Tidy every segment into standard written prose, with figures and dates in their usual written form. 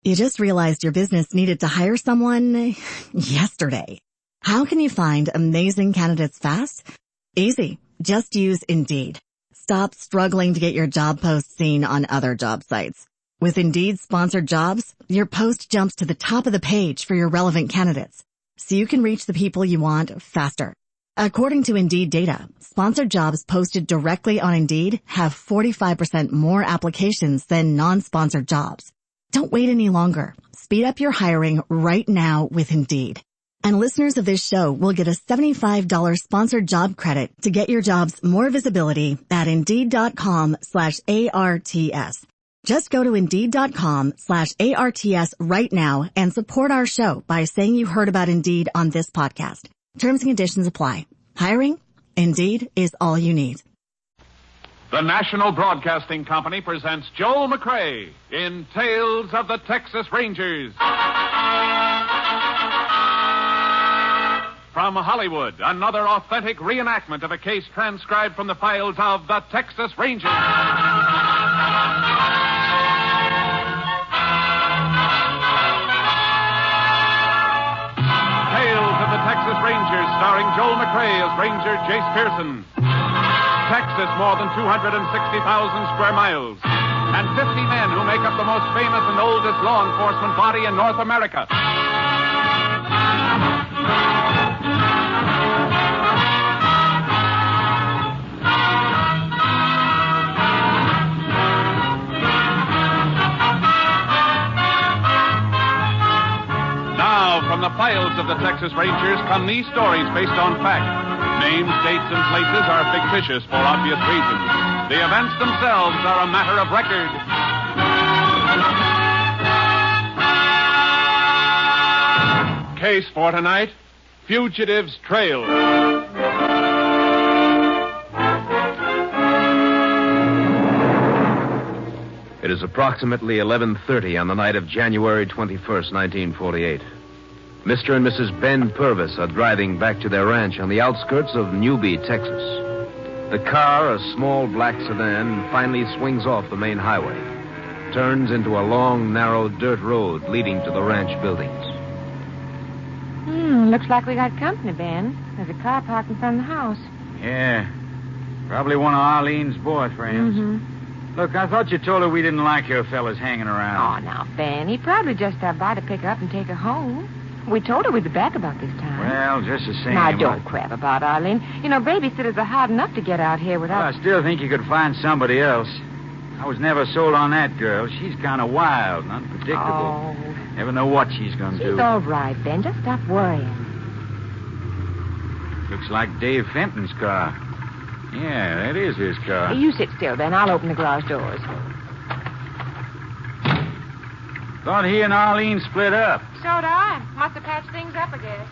You just realized your business needed to hire someone yesterday. How can you find amazing candidates fast? Easy. Just use Indeed. Stop struggling to get your job post seen on other job sites. With Indeed sponsored jobs, your post jumps to the top of the page for your relevant candidates, so you can reach the people you want faster. According to Indeed data, sponsored jobs posted directly on Indeed have 45% more applications than non-sponsored jobs. Don't wait any longer. Speed up your hiring right now with Indeed. And listeners of this show will get a $75 sponsored job credit to get your jobs more visibility at Indeed.com/ARTS. Just go to Indeed.com/ARTS right now and support our show by saying you heard about Indeed on this podcast. Terms and conditions apply. Hiring? Indeed is all you need. The National Broadcasting Company presents Joel McCrea in Tales of the Texas Rangers. From Hollywood, another authentic reenactment of a case transcribed from the files of the Texas Rangers. Tales of the Texas Rangers, starring Joel McCrea as Ranger Jace Pearson. Texas, more than 260,000 square miles, and 50 men who make up the most famous and oldest law enforcement body in North America. Now, from the files of the Texas Rangers come these stories based on fact. Names, dates, and places are fictitious for obvious reasons. The events themselves are a matter of record. Case for tonight, Fugitive's Trail. It is approximately 11:30 on the night of January 21st, 1948. Mr. and Mrs. Ben Purvis are driving back to their ranch on the outskirts of Newby, Texas. The car, a small black sedan, finally swings off the main highway, turns into a long, narrow dirt road leading to the ranch buildings. Looks like we got company, Ben. There's a car parked in front of the house. Yeah, probably one of Arlene's boyfriends. Look, I thought you told her we didn't like her fellas hanging around. Oh, now, Ben, he probably just stopped by to pick her up and take her home. We told her we'd be back about this time. Well, just the same. Now, don't crab about Arlene. You know, babysitters are hard enough to get out here without... Well, I still think you could find somebody else. I was never sold on that girl. She's kind of wild and unpredictable. Oh. Never know what she's going to do. She's all right, Ben. Just stop worrying. Looks like Dave Fenton's car. Yeah, that is his car. Hey, you sit still, Ben. I'll open the garage doors. Thought he and Arlene split up. So did I. Must have patched things up, I guess.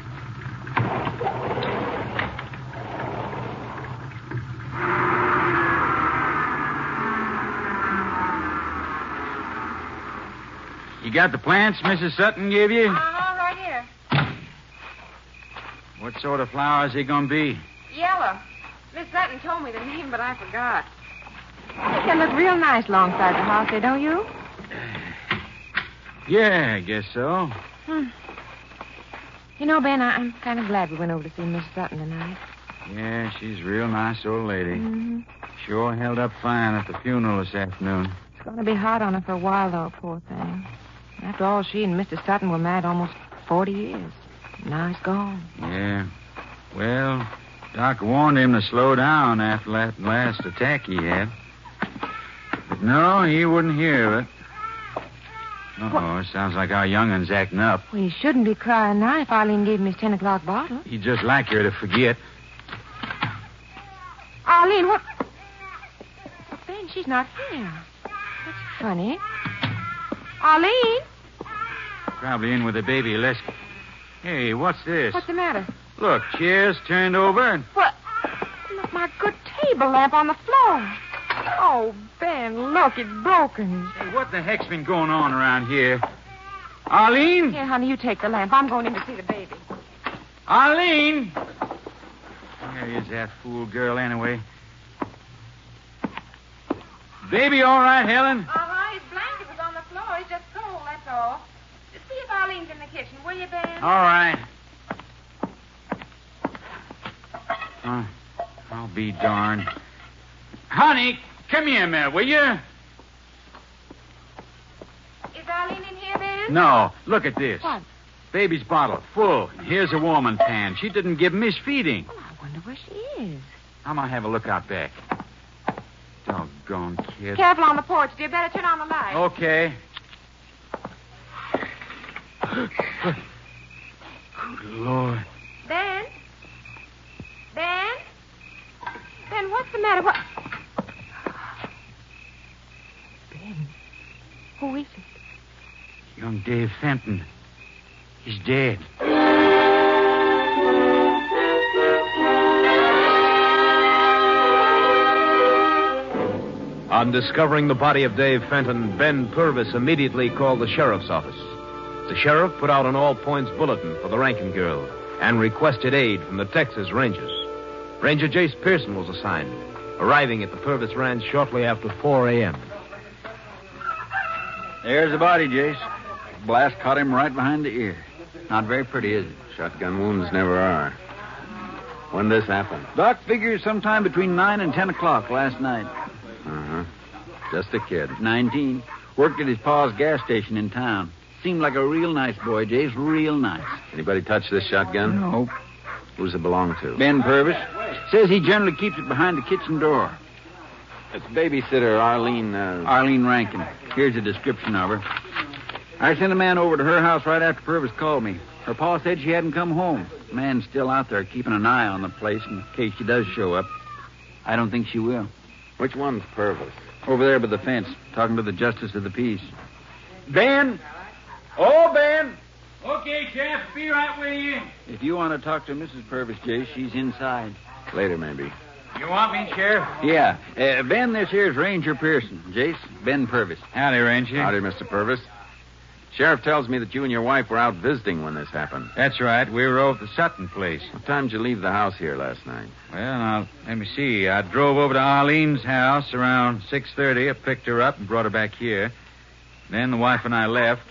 You got the plants Mrs. Sutton gave you? Right here. What sort of flowers they going to be? Yellow. Miss Sutton told me the name, but I forgot. I think they look real nice alongside the house there, don't you? Yeah, I guess so. You know, Ben, I'm kind of glad we went over to see Miss Sutton tonight. Yeah, she's a real nice old lady. Mm-hmm. Sure held up fine at the funeral this afternoon. It's going to be hard on her for a while, though, poor thing. After all, she and Mr. Sutton were married almost 40 years. Now he's gone. Yeah. Well, Doc warned him to slow down after that last attack he had. But no, he wouldn't hear of it. It sounds like our youngun's acting up. Well, he shouldn't be crying now if Arlene gave him his 10 o'clock bottle. He'd just like her to forget. Arlene, what? Ben, she's not here. That's funny. Arlene? Probably in with the baby. Hey, what's this? What's the matter? Look, chairs turned over and... What? Look, my good table lamp on the floor. Oh, Ben, look, it's broken. Hey, what the heck's been going on around here? Arlene? Here, honey, you take the lamp. I'm going in to see the baby. Arlene! Where is that fool girl, anyway? Baby all right, Helen? All right, his blanket was on the floor. He's just cold, that's all. Will you, Ben? All right. I'll be darned. Honey, come here a minute, will you? Is Arlene in here, Ben? No. Look at this. What? Baby's bottle, full. Here's a warming pan. She didn't give him his feeding. Oh, I wonder where she is. I'm going to have a look out back. Doggone kid. Careful on the porch, dear. Better turn on the light. Okay. Good Lord. Ben? Ben? Ben, what's the matter? What? Ben, who is it? Young Dave Fenton. He's dead. On discovering the body of Dave Fenton, Ben Purvis immediately called the sheriff's office. The sheriff put out an all-points bulletin for the Rankin girl and requested aid from the Texas Rangers. Ranger Jace Pearson was assigned, arriving at the Purvis Ranch shortly after 4 a.m. There's the body, Jace. Blast caught him right behind the ear. Not very pretty, is it? Shotgun wounds never are. When this happened? Doc figures sometime between 9 and 10 o'clock last night. Uh-huh. Just a kid. 19. Worked at his pa's gas station in town. Seemed like a real nice boy, Jace. Real nice. Anybody touch this shotgun? No. Who's it belong to? Ben Purvis. Says he generally keeps it behind the kitchen door. It's babysitter Arlene, Arlene Rankin. Here's a description of her. I sent a man over to her house right after Purvis called me. Her pa said she hadn't come home. The man's still out there keeping an eye on the place in case she does show up. I don't think she will. Which one's Purvis? Over there by the fence, talking to the justice of the peace. Ben! Oh, Ben! Okay, Sheriff. Be right with you. If you want to talk to Mrs. Purvis, Jace, she's inside. Later, maybe. You want me, Sheriff? Yeah. Ben, this here's Ranger Pearson. Jace, Ben Purvis. Howdy, Ranger. Howdy, Mr. Purvis. Sheriff tells me that you and your wife were out visiting when this happened. That's right. We were over at the Sutton place. What time did you leave the house here last night? Well, now, let me see. I drove over to Arlene's house around 6:30. I picked her up and brought her back here. Then the wife and I left.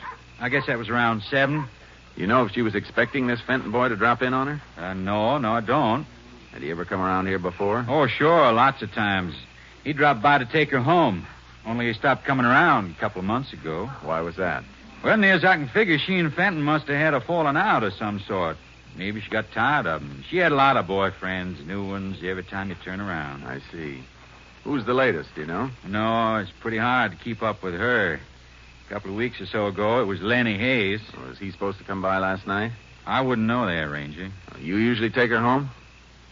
I guess that was around 7. You know if she was expecting this Fenton boy to drop in on her? No, I don't. Had he ever come around here before? Oh, sure, lots of times. He dropped by to take her home. Only he stopped coming around a couple of months ago. Why was that? Well, near as I can figure, she and Fenton must have had a falling out of some sort. Maybe she got tired of him. She had a lot of boyfriends, new ones, every time you turn around. I see. Who's the latest, do you know? No, it's pretty hard to keep up with her. A couple of weeks or so ago, it was Lenny Hayes. Was he supposed to come by last night? I wouldn't know that, Ranger. You usually take her home?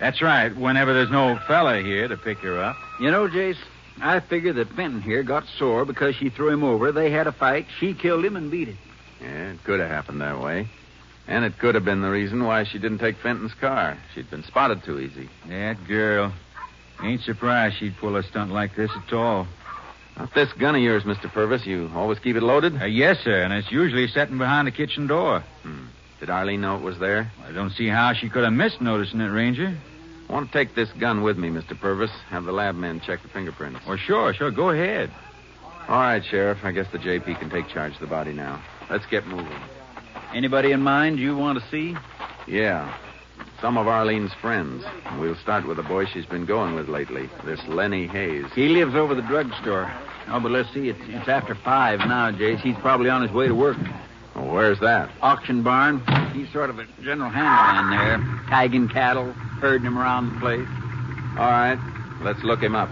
That's right, whenever there's no fella here to pick her up. You know, Jace, I figure that Fenton here got sore because she threw him over. They had a fight. She killed him and beat it. Yeah, it could have happened that way. And it could have been the reason why she didn't take Fenton's car. She'd been spotted too easy. That girl. Ain't surprised she'd pull a stunt like this at all. Not this gun of yours, Mr. Purvis. You always keep it loaded? Yes, sir, and it's usually sitting behind the kitchen door. Did Arlene know it was there? I don't see how she could have missed noticing it, Ranger. I want to take this gun with me, Mr. Purvis. Have the lab men check the fingerprints. Well, sure. Go ahead. All right, Sheriff. I guess the JP can take charge of the body now. Let's get moving. Anybody in mind you want to see? Yeah. Some of Arlene's friends. We'll start with the boy she's been going with lately, this Lenny Hayes. He lives over the drugstore. Oh, but let's see. It's after 5 now, Jace. He's probably on his way to work. Well, where's that? Auction barn. He's sort of a general handler in there. Tagging cattle, herding them around the place. All right. Let's look him up.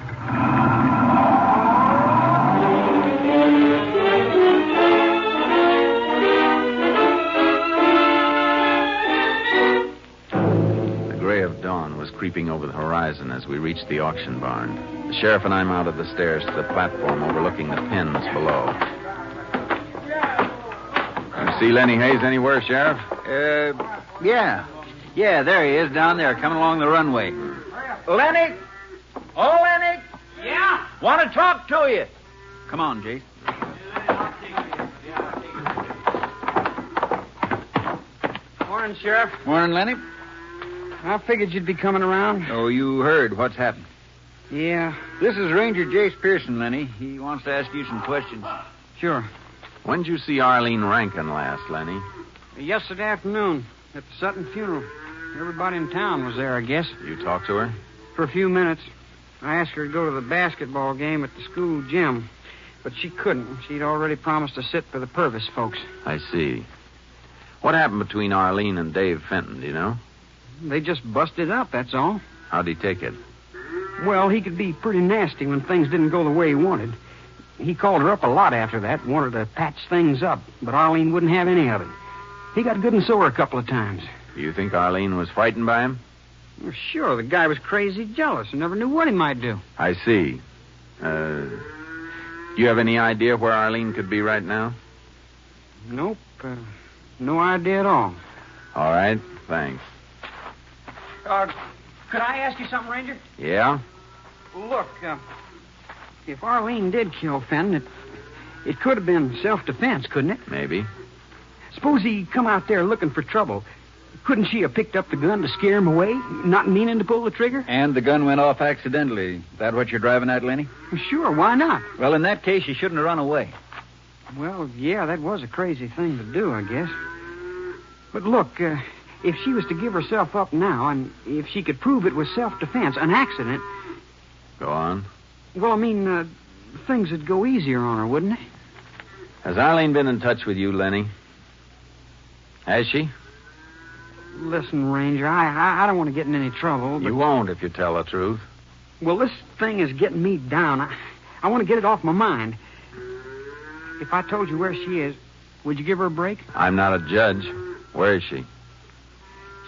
The gray of dawn was creeping over the horizon as we reached the auction barn. The sheriff and I mounted the stairs to the platform overlooking the pens below. You see Lenny Hayes anywhere, Sheriff? Yeah. Yeah, there he is, down there, coming along the runway. Lenny? Oh, Lenny? Yeah? Want to talk to you. Come on, Jace. Morning, Sheriff. Morning, Lenny. I figured you'd be coming around. Oh, you heard what's happened. Yeah. This is Ranger Jace Pearson, Lenny. He wants to ask you some questions. Sure. When did you see Arlene Rankin last, Lenny? Yesterday afternoon at the Sutton funeral. Everybody in town was there, I guess. You talked to her? For a few minutes. I asked her to go to the basketball game at the school gym, but she couldn't. She'd already promised to sit for the Purvis folks. I see. What happened between Arlene and Dave Fenton, do you know? They just busted up, that's all. How'd he take it? Well, he could be pretty nasty when things didn't go the way he wanted. He called her up a lot after that, wanted to patch things up, but Arlene wouldn't have any of it. He got good and sore a couple of times. You think Arlene was frightened by him? Well, sure, the guy was crazy jealous and never knew what he might do. I see. Do you have any idea where Arlene could be right now? Nope. No idea at all. All right, thanks. Could I ask you something, Ranger? Yeah? Look, if Arlene did kill Fenton, it could have been self-defense, couldn't it? Maybe. Suppose he come out there looking for trouble. Couldn't she have picked up the gun to scare him away, not meaning to pull the trigger? And the gun went off accidentally. Is that what you're driving at, Lenny? Well, sure, why not? Well, in that case, she shouldn't have run away. Well, yeah, that was a crazy thing to do, I guess. But look, if she was to give herself up now, and if she could prove it was self-defense, an accident... Go on. Well, I mean, things would go easier on her, wouldn't they? Has Arlene been in touch with you, Lenny? Has she? Listen, Ranger, I don't want to get in any trouble, but... You won't if you tell the truth. Well, this thing is getting me down. I want to get it off my mind. If I told you where she is, would you give her a break? I'm not a judge. Where is she?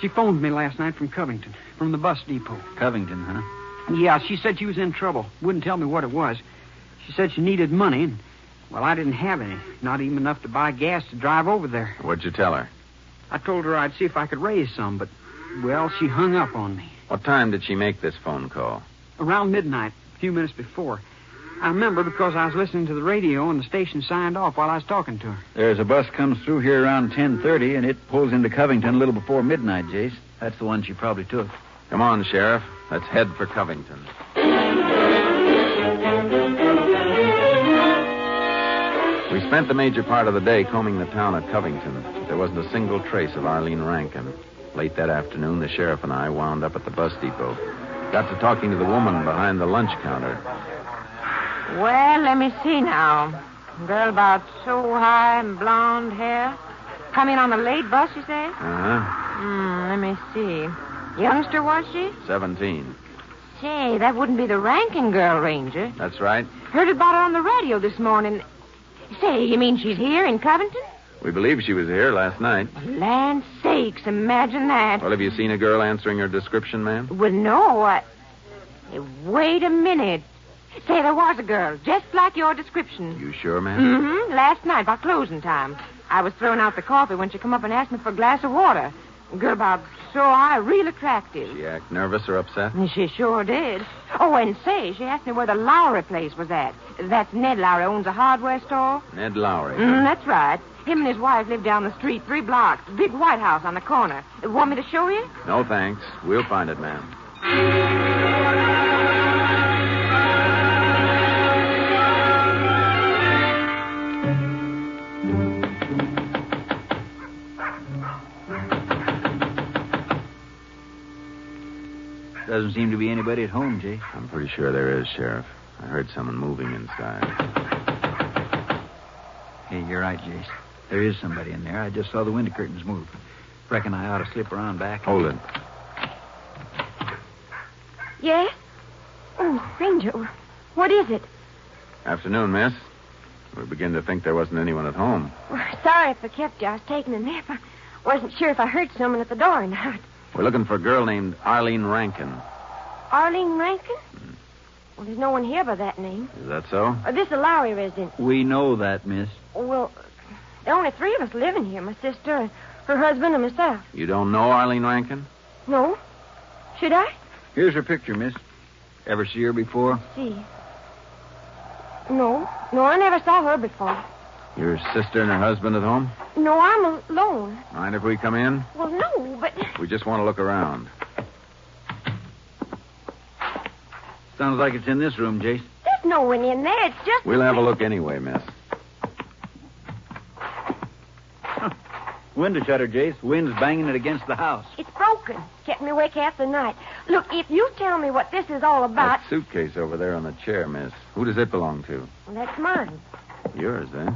She phoned me last night from Covington, from the bus depot. Covington, huh? Yeah, she said she was in trouble. Wouldn't tell me what it was. She said she needed money, and, well, I didn't have any. Not even enough to buy gas to drive over there. What'd you tell her? I told her I'd see if I could raise some, but, well, she hung up on me. What time did she make this phone call? Around midnight, a few minutes before. I remember because I was listening to the radio and the station signed off while I was talking to her. There's a bus comes through here around 10:30, and it pulls into Covington a little before midnight, Jace. That's the one she probably took. Come on, Sheriff. Let's head for Covington. We spent the major part of the day combing the town of Covington, but there wasn't a single trace of Arlene Rankin. Late that afternoon, the sheriff and I wound up at the bus depot. Got to talking to the woman behind the lunch counter. Well, let me see now. Girl about so high and blonde hair. Come in on the late bus, you say? Uh-huh. Let me see. Youngster, was she? 17. Say, that wouldn't be the Rankin girl, Ranger. That's right. Heard about her on the radio this morning. Say, you mean she's here in Covington? We believe she was here last night. Land sakes, imagine that. Well, have you seen a girl answering her description, ma'am? Well, no, Hey, wait a minute. Say, there was a girl, just like your description. You sure, ma'am? Mm-hmm. Last night, about closing time. I was throwing out the coffee when she come up and asked me for a glass of water. A girl about so high, real attractive. She act nervous or upset? She sure did. Oh, and say, she asked me where the Lowry place was at. That's Ned Lowry owns a hardware store. Ned Lowry. That's right. Him and his wife live down the street 3 blocks. Big White House on the corner. Want me to show you? No, thanks. We'll find it, ma'am. Doesn't seem to be anybody at home, Jay. I'm pretty sure there is, Sheriff. I heard someone moving inside. Hey, you're right, Jace. There is somebody in there. I just saw the window curtains move. Reckon I ought to slip around back. Hold it. Yes? Oh, Ranger, what is it? Afternoon, miss. We begin to think there wasn't anyone at home. Sorry if I kept you. I was taking a nap. I wasn't sure if I heard someone at the door or not. We're looking for a girl named Arlene Rankin. Arlene Rankin? Well, there's no one here by that name. Is that so? This is a Lowry residence. We know that, miss. Well, there are only 3 of us living here. My sister, her husband, and myself. You don't know Arlene Rankin? No? Should I? Here's her picture, miss. Ever see her before? See. No, I never saw her before. Your sister and her husband at home? No, I'm alone. Mind if we come in? Well, no, but... We just want to look around. Sounds like it's in this room, Jace. There's no one in there. It's just... We'll have a look anyway, miss. Window shutter, Jace. Wind's banging it against the house. It's broken. Kept me awake half the night. Look, if you tell me what this is all about... That suitcase over there on the chair, miss. Who does it belong to? Well, that's mine. Yours, then.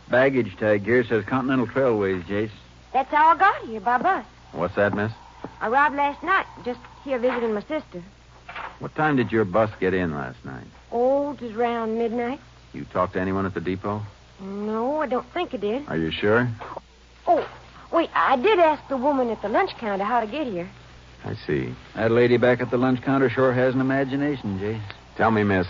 Baggage tag here says Continental Trailways, Jace. That's how I got here, by bus. What's that, miss? I arrived last night, just here visiting my sister. What time did your bus get in last night? Oh, it was around midnight. You talked to anyone at the depot? No, I don't think I did. Are you sure? Oh, wait, I did ask the woman at the lunch counter how to get here. I see. That lady back at the lunch counter sure has an imagination, Jace. Tell me, miss.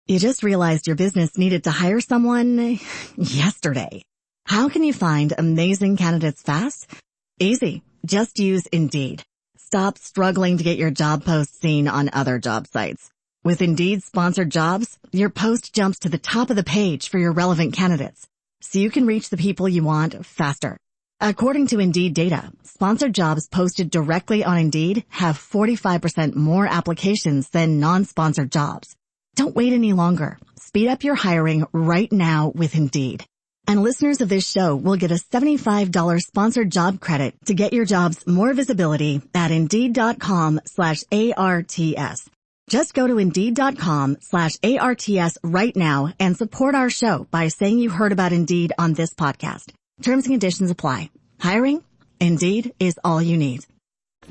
You just realized your business needed to hire someone yesterday. How can you find amazing candidates fast? Easy. Just use Indeed. Stop struggling to get your job post seen on other job sites. With Indeed sponsored jobs, your post jumps to the top of the page for your relevant candidates, so you can reach the people you want faster. According to Indeed data, sponsored jobs posted directly on Indeed have 45% more applications than non-sponsored jobs. Don't wait any longer. Speed up your hiring right now with Indeed. And listeners of this show will get a $75 sponsored job credit to get your jobs more visibility at Indeed.com/ARTS. Just go to Indeed.com/ARTS right now and support our show by saying you heard about Indeed on this podcast. Terms and conditions apply. Hiring? Indeed is all you need.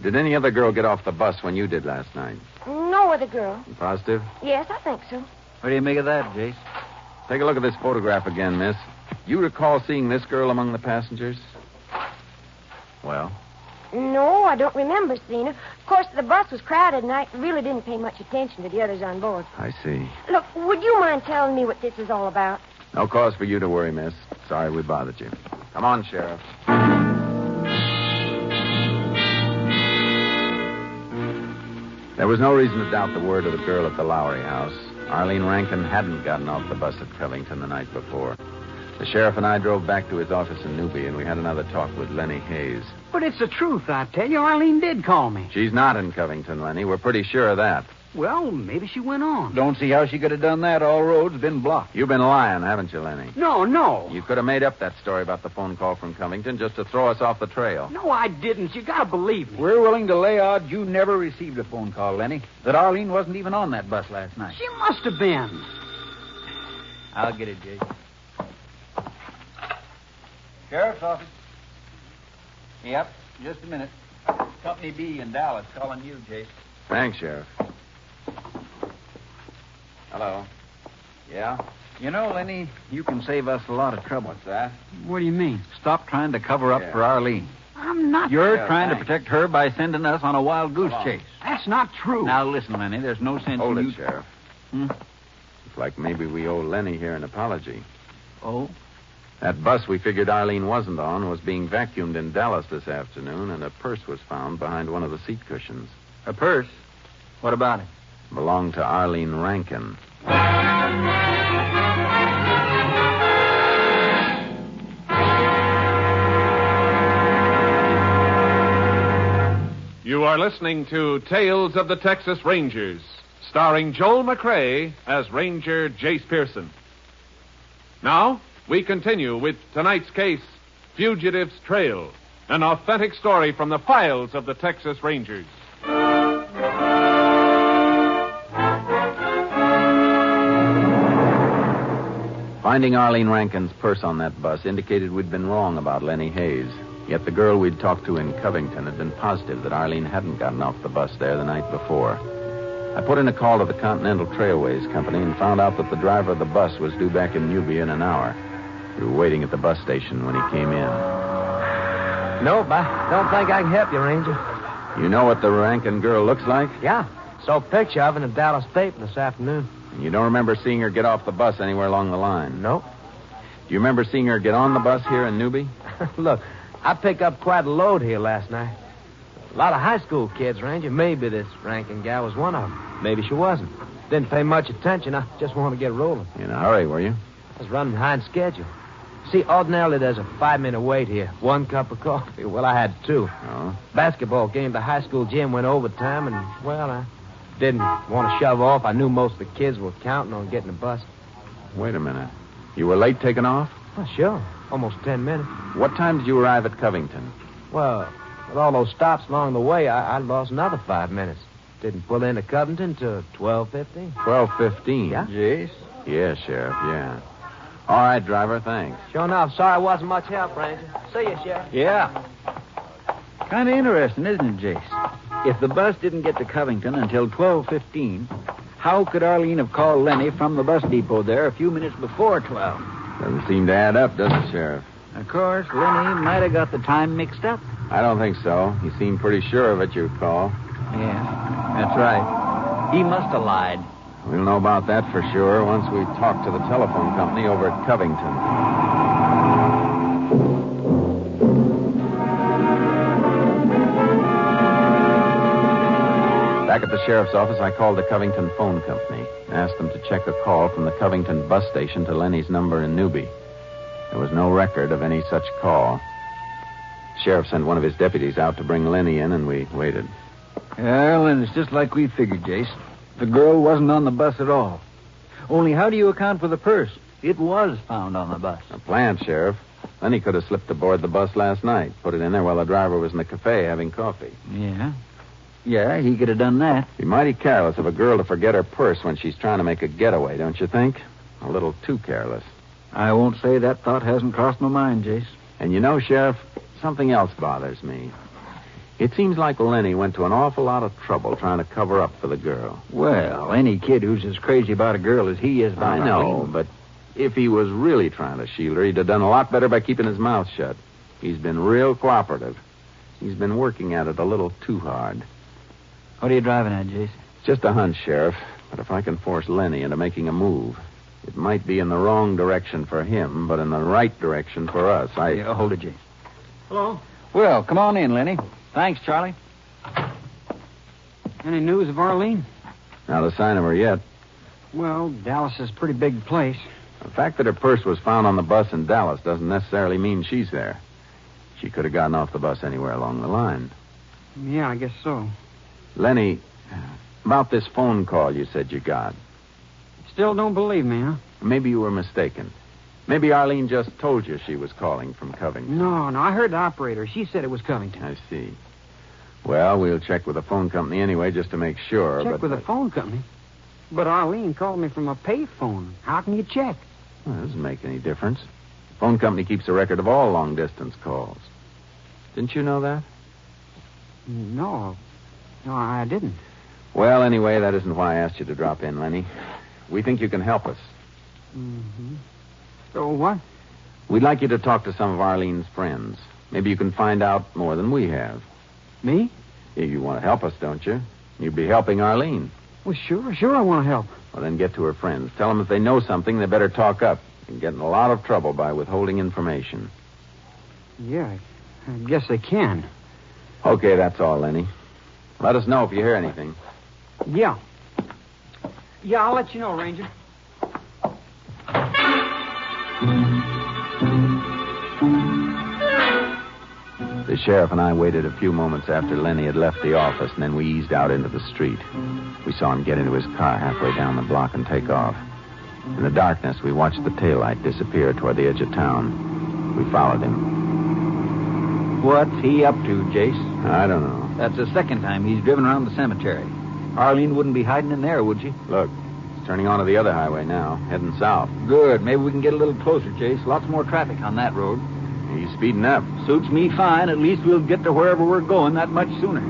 Did any other girl get off the bus when you did last night? No other girl. You positive? Yes, I think so. What do you make of that, Jace? Take a look at this photograph again, miss. You recall seeing this girl among the passengers? Well? No, I don't remember seeing her. Of course, the bus was crowded, and I really didn't pay much attention to the others on board. I see. Look, would you mind telling me what this is all about? No cause for you to worry, miss. Sorry we bothered you. Come on, Sheriff. There was no reason to doubt the word of the girl at the Lowry house. Arlene Rankin hadn't gotten off the bus at Covington the night before. The sheriff and I drove back to his office in Newby, and we had another talk with Lenny Hayes. But it's the truth, I tell you. Arlene did call me. She's not in Covington, Lenny. We're pretty sure of that. Well, maybe she went on. Don't see how she could have done that. All roads been blocked. You've been lying, haven't you, Lenny? No. You could have made up that story about the phone call from Covington just to throw us off the trail. No, I didn't. You gotta believe me. We're willing to lay odds you never received a phone call, Lenny. That Arlene wasn't even on that bus last night. She must have been. I'll get it, Jake. Sheriff's office. Yep, just a minute. Company B in Dallas calling you, Jake. Thanks, Sheriff. Hello. Yeah? You know, Lenny, you can save us a lot of trouble. What's that? What do you mean? Stop trying to cover up for Arlene. I'm not. You're Yeah, trying thanks. to protect her by sending us on a wild goose chase. That's not true. Now, listen, Lenny, there's no sense Hold in it, you... Sheriff. Hmm? It's like maybe we owe Lenny here an apology. Oh? That bus we figured Arlene wasn't on was being vacuumed in Dallas this afternoon, and a purse was found behind one of the seat cushions. A purse? What about it? Belonged to Arlene Rankin. You are listening to Tales of the Texas Rangers, starring Joel McCrea as Ranger Jace Pearson. Now, we continue with tonight's case, Fugitive's Trail, an authentic story from the files of the Texas Rangers. Finding Arlene Rankin's purse on that bus indicated we'd been wrong about Lenny Hayes. Yet the girl we'd talked to in Covington had been positive that Arlene hadn't gotten off the bus there the night before. I put in a call to the Continental Trailways Company and found out that the driver of the bus was due back in Newby in an hour. We were waiting at the bus station when he came in. Nope, I don't think I can help you, Ranger. You know what the Rankin girl looks like? Yeah, saw a picture of her in the Dallas paper this afternoon. And you don't remember seeing her get off the bus anywhere along the line? Nope. Do you remember seeing her get on the bus here in Newby? Look, I picked up quite a load here last night. A lot of high school kids, Ranger. Maybe this Rankin gal was one of them. Maybe she wasn't. Didn't pay much attention. I just wanted to get rolling. In a hurry, were you? I was running behind schedule. See, ordinarily there's a 5-minute wait here. 1 cup of coffee. Well, I had 2. Oh? Basketball game, the high school gym went overtime, and, well, I didn't want to shove off. I knew most of the kids were counting on getting the bus. Wait a minute. You were late taking off? Oh, sure. almost 10 minutes. What time did you arrive at Covington? Well, with all those stops along the way, I lost another 5 minutes. Didn't pull into Covington till 12:15. 12:15? Yeah? Jace? Yeah, Sheriff, yeah. All right, driver, thanks. Sure enough. Sorry I wasn't much help, Ranger. See you, Sheriff. Yeah. Kind of interesting, isn't it, Jace? If the bus didn't get to Covington until 12:15, how could Arlene have called Lenny from the bus depot there a few minutes before 12? Doesn't seem to add up, does it, Sheriff? Of course, Lenny might have got the time mixed up. I don't think so. He seemed pretty sure of it, your call. Yeah, that's right. He must have lied. We'll know about that for sure once we talk to the telephone company over at Covington. Back at the sheriff's office, I called the Covington phone company and asked them to check a call from the Covington bus station to Lenny's number in Newby. There was no record of any such call. The sheriff sent one of his deputies out to bring Lenny in, and we waited. Well, and it's just like we figured, Jace. The girl wasn't on the bus at all. Only how do you account for the purse? It was found on the bus. A plan, Sheriff. Lenny could have slipped aboard the bus last night, put it in there while the driver was in the cafe having coffee. Yeah. Yeah, he could have done that. Be mighty careless of a girl to forget her purse when she's trying to make a getaway, don't you think? A little too careless. I won't say that thought hasn't crossed my mind, Jace. And you know, Sheriff, something else bothers me. It seems like Lenny went to an awful lot of trouble trying to cover up for the girl. Well, any kid who's as crazy about a girl as he is about I know, Arlene. but if he was really trying to shield her, he'd have done a lot better by keeping his mouth shut. He's been real cooperative. He's been working at it a little too hard. What are you driving at, Jace? It's just a hunch, Sheriff. But if I can force Lenny into making a move, it might be in the wrong direction for him, but in the right direction for us. Yeah, hold it, Jace. Hello? Well, come on in, Lenny. Thanks, Charlie. Any news of Arlene? Not a sign of her yet. Well, Dallas is a pretty big place. The fact that her purse was found on the bus in Dallas doesn't necessarily mean she's there. She could have gotten off the bus anywhere along the line. Yeah, I guess so. Lenny, about this phone call you said you got. Still don't believe me, huh? Maybe you were mistaken. Maybe Arlene just told you she was calling from Covington. No, I heard the operator. She said it was Covington. I see. Well, we'll check with the phone company anyway just to make sure. Check with the phone company? But Arlene called me from a payphone. How can you check? Well, it doesn't make any difference. The phone company keeps a record of all long-distance calls. Didn't you know that? No, I didn't. Well, anyway, that isn't why I asked you to drop in, Lenny. We think you can help us. Mm-hmm. So what? We'd like you to talk to some of Arlene's friends. Maybe you can find out more than we have. Me? You want to help us, don't you? You'd be helping Arlene. Well, sure I want to help. Well, then get to her friends. Tell them if they know something, they better talk up. They get in a lot of trouble by withholding information. Yeah, I guess they can. Okay, that's all, Lenny. Let us know if you hear anything. Yeah. Yeah, I'll let you know, Ranger. The sheriff and I waited a few moments after Lenny had left the office, and then we eased out into the street. We saw him get into his car halfway down the block and take off. In the darkness, we watched the taillight disappear toward the edge of town. We followed him. What's he up to, Jace? I don't know. That's the second time he's driven around the cemetery. Arlene wouldn't be hiding in there, would she? Look, it's turning onto the other highway now, heading south. Good. Maybe we can get a little closer, Jace. Lots more traffic on that road. He's speeding up. Suits me fine. At least we'll get to wherever we're going that much sooner.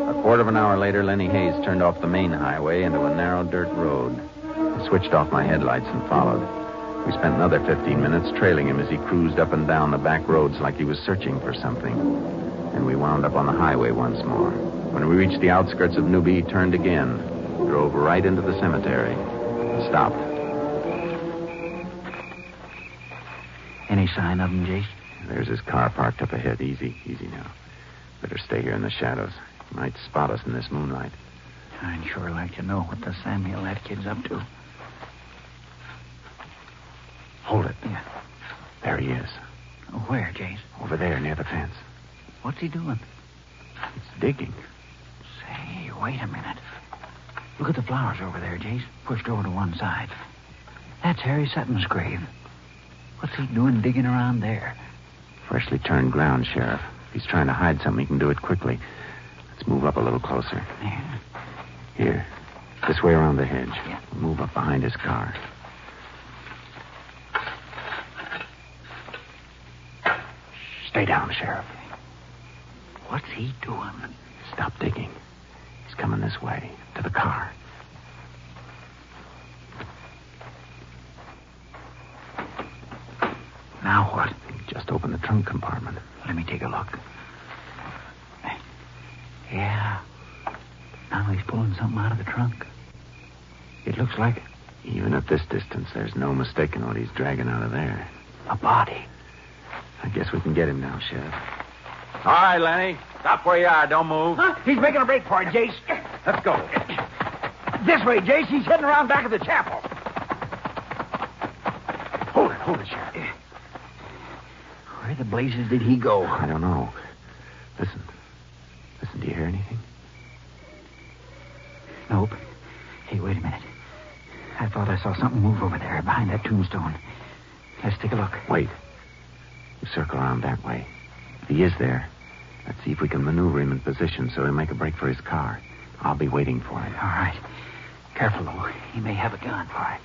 A quarter of an hour later, Lenny Hayes turned off the main highway into a narrow dirt road. I switched off my headlights and followed. We spent another 15 minutes trailing him as he cruised up and down the back roads like he was searching for something. And we wound up on the highway once more. When we reached the outskirts of Newby, he turned again, drove right into the cemetery, and stopped. Any sign of him, Jace? There's his car parked up ahead. Easy now. Better stay here in the shadows. He might spot us in this moonlight. I'd sure like to know what the Samuel that kid's up to. Hold it. Yeah. There he is. Where, Jace? Over there, near the fence. What's he doing? He's digging. Say, wait a minute. Look at the flowers over there, Jace. Pushed over to one side. That's Harry Sutton's grave. What's he doing digging around there? Freshly turned ground, Sheriff. If he's trying to hide something, he can do it quickly. Let's move up a little closer. There. Here. This way around the hedge. Yeah. We'll move up behind his car. Stay down, Sheriff. What's he doing? Stop digging. He's coming this way, to the car. Now what? Just open the trunk compartment. Let me take a look. Yeah. Now he's pulling something out of the trunk. It looks like Even at this distance, there's no mistaking what he's dragging out of there. a body. I guess we can get him now, Sheriff. All right, Lenny. Stop where you are. Don't move. Huh? He's making a break for it, Jace. Let's go. This way, Jace. He's heading around back of the chapel. Hold it, Sheriff. Where the blazes did he go? I don't know. Listen, do you hear anything? Nope. Hey, wait a minute. I thought I saw something move over there behind that tombstone. Let's take a look. Wait. You circle around that way. If he is there, let's see if we can maneuver him in position so he'll make a break for his car. I'll be waiting for him. All right. Careful, though. He may have a gun. All right.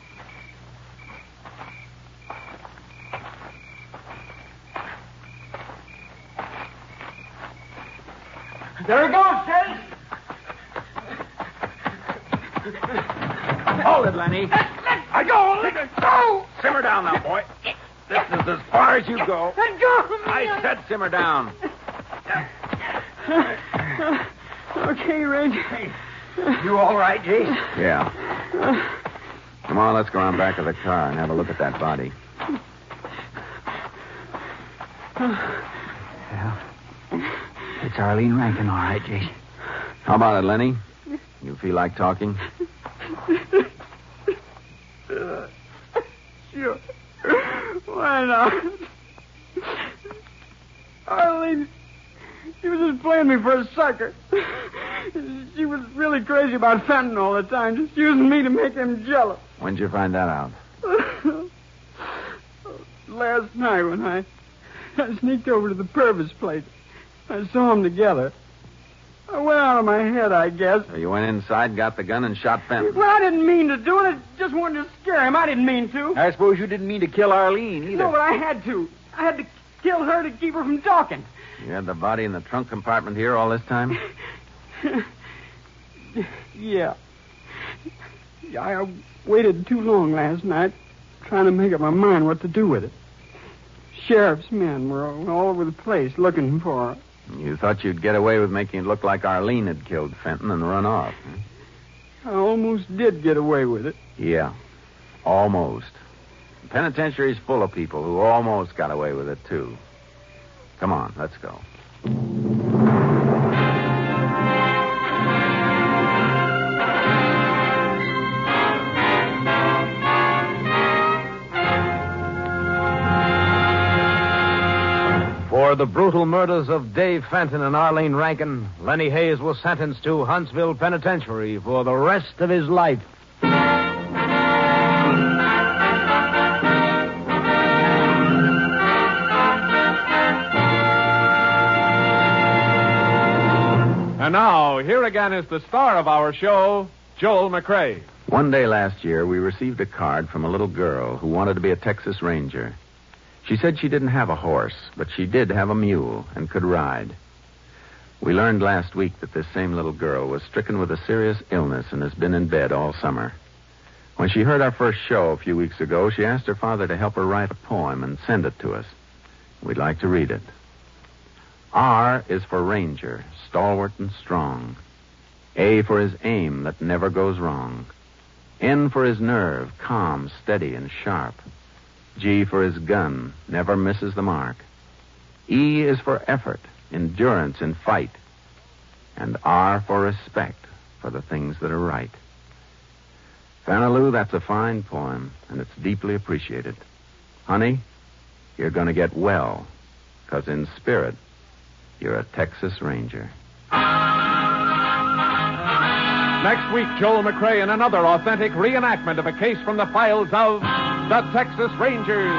There he goes, Jace. Hold it, Lenny. Let go. Let go. Simmer down now, boy. This is as far as you go. Let go of me. I said simmer down. Okay, Ranger. You all right, Jace? Yeah. Come on, let's go around back of the car and have a look at that body. Well, it's Arlene Rankin, all right, Jace. How about it, Lenny? You feel like talking? Sure. Why not? Arlene, she was just playing me for a sucker. She was really crazy about Fenton all the time, just using me to make him jealous. When'd you find that out? Last night when I sneaked over to the Purvis place. I saw them together. I went out of my head, I guess. So you went inside, got the gun, and shot Fenton. Well, I didn't mean to do it. I just wanted to scare him. I didn't mean to. I suppose you didn't mean to kill Arlene either. No, but I had to. I had to kill her to keep her from talking. You had the body in the trunk compartment here all this time? Yeah. I waited too long last night trying to make up my mind what to do with it. Sheriff's men were all over the place looking for her. You thought you'd get away with making it look like Arlene had killed Fenton and run off. Huh? I almost did get away with it. Yeah, almost. The penitentiary's full of people who almost got away with it, too. Come on, let's go. For the brutal murders of Dave Fenton and Arlene Rankin, Lenny Hayes was sentenced to Huntsville Penitentiary for the rest of his life. And now, here again is the star of our show, Joel McCrea. One day last year, we received a card from a little girl who wanted to be a Texas Ranger. She said she didn't have a horse, but she did have a mule and could ride. We learned last week that this same little girl was stricken with a serious illness and has been in bed all summer. When she heard our first show a few weeks ago, she asked her father to help her write a poem and send it to us. We'd like to read it. R is for Ranger, stalwart and strong. A for his aim that never goes wrong. N for his nerve, calm, steady, and sharp. G for his gun, never misses the mark. E is for effort, endurance in fight. And R for respect for the things that are right. Fanaloo, that's a fine poem, and it's deeply appreciated. Honey, you're going to get well, 'cause in spirit, you're a Texas Ranger. Next week, Joel McCrea in another authentic reenactment of a case from the files of the Texas Rangers.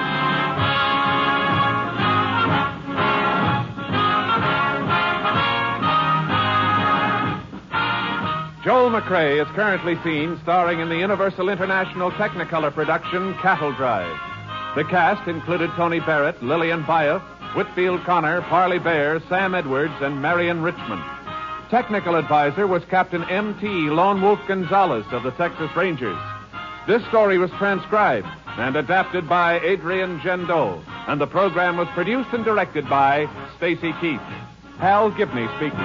Joel McCrea is currently seen starring in the Universal International Technicolor production Cattle Drive. The cast included Tony Barrett, Lillian Byeth, Whitfield Connor, Parley Bear, Sam Edwards, and Marion Richmond. Technical advisor was Captain M.T. Lone Wolf Gonzalez of the Texas Rangers. This story was transcribed and adapted by Adrian Gendot, and the program was produced and directed by Stacy Keith. Hal Gibney speaking.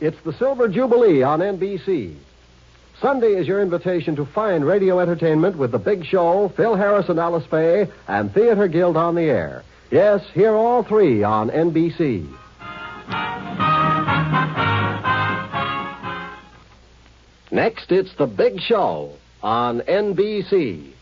It's the Silver Jubilee on NBC. Sunday is your invitation to fine radio entertainment with The Big Show, Phil Harris and Alice Faye, and Theater Guild on the Air. Yes, hear all three on NBC. Next, it's The Big Show on NBC.